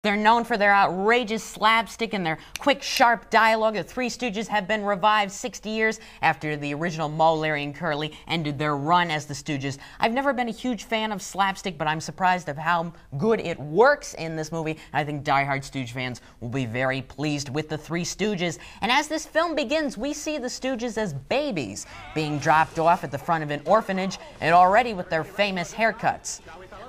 They're known for their outrageous slapstick and their quick, sharp dialogue. The Three Stooges have been revived 60 years after the original Moe, Larry, and Curly ended their run as the Stooges. I've never been a huge fan of slapstick, but I'm surprised of how good it works in this movie. I think diehard Stooge fans will be very pleased with the Three Stooges. And as this film begins, we see the Stooges as babies being dropped off at the front of an orphanage, and already with their famous haircuts.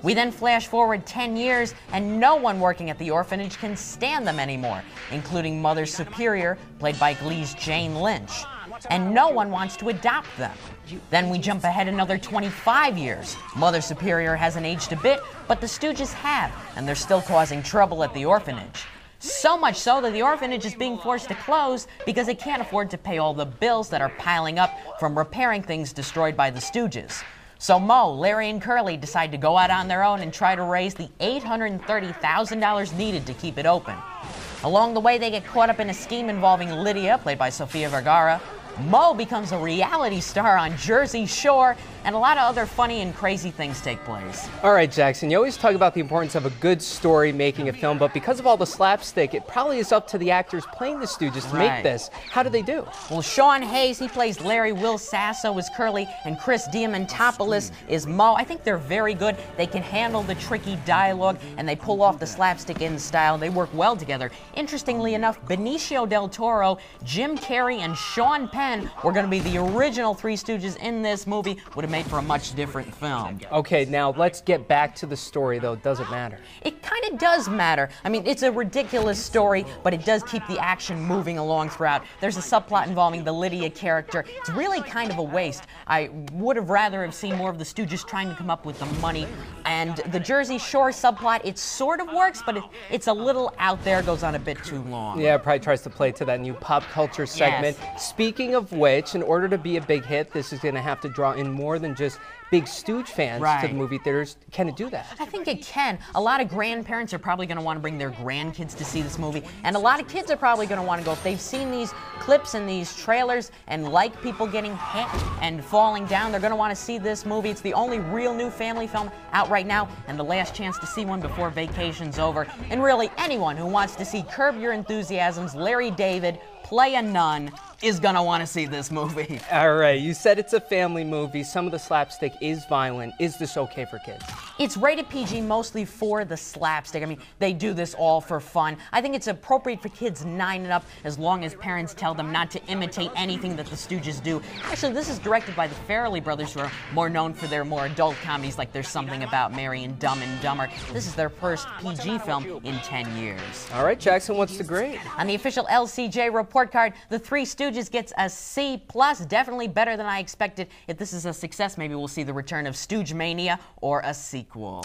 We then flash forward 10 years, and no one working at the orphanage can stand them anymore, including Mother Superior, played by Glee's Jane Lynch. And no one wants to adopt them. Then we jump ahead another 25 years. Mother Superior hasn't aged a bit, but the Stooges have, and they're still causing trouble at the orphanage. So much so that the orphanage is being forced to close because it can't afford to pay all the bills that are piling up from repairing things destroyed by the Stooges. So Moe, Larry, and Curly decide to go out on their own and try to raise the $830,000 needed to keep it open. Along the way, they get caught up in a scheme involving Lydia, played by Sofia Vergara. Moe becomes a reality star on Jersey Shore, and a lot of other funny and crazy things take place. All right, Jackson, you always talk about the importance of a good story making a film, but because of all the slapstick, it probably is up to the actors playing the Stooges to make this. How do they do? Well, Sean Hayes, he plays Larry, Will Sasso is Curly, and Chris Diamantopoulos is Moe. I think they're very good. They can handle the tricky dialogue, and they pull off the slapstick in style. They work well together. Interestingly enough, Benicio del Toro, Jim Carrey, and Sean Penn were going to be the original Three Stooges in this movie. Would have made for a much different film. Okay, now let's get back to the story, though. Does it matter? It kind of does matter. I mean, it's a ridiculous story, but it does keep the action moving along throughout. There's a subplot involving the Lydia character. It's really kind of a waste. I would have rather have seen more of the Stooges trying to come up with the money. And the Jersey Shore subplot, it sort of works, but it's a little out there, goes on a bit too long. Yeah, it probably tries to play to that new pop culture segment. Yes. Speaking of which, in order to be a big hit, this is going to have to draw in more than just big Stooge fans to the movie theaters. Can it do that? I think it can. A lot of grandparents are probably going to want to bring their grandkids to see this movie, and a lot of kids are probably going to want to go. If they've seen these clips and these trailers and like people getting hit and falling down, they're going to want to see this movie. It's the only real new family film out right now, and the last chance to see one before vacation's over. And really, anyone who wants to see Curb Your Enthusiasm's Larry David play a nun is going to want to see this movie. All right, you said it's a family movie. Some of the slapstick is violent. Is this okay for kids? It's rated PG mostly for the slapstick. I mean, they do this all for fun. I think it's appropriate for kids 9 and up as long as parents tell them not to imitate anything that the Stooges do. Actually, this is directed by the Farrelly Brothers, who are more known for their more adult comedies like There's Something About Mary and Dumb and Dumber. This is their first PG film in 10 years. All right, Jackson, what's the grade? On the official LCJ report card, the Three Stooges gets a C+, definitely better than I expected. If this is a success, maybe we'll see the return of Stooge Mania or a sequel.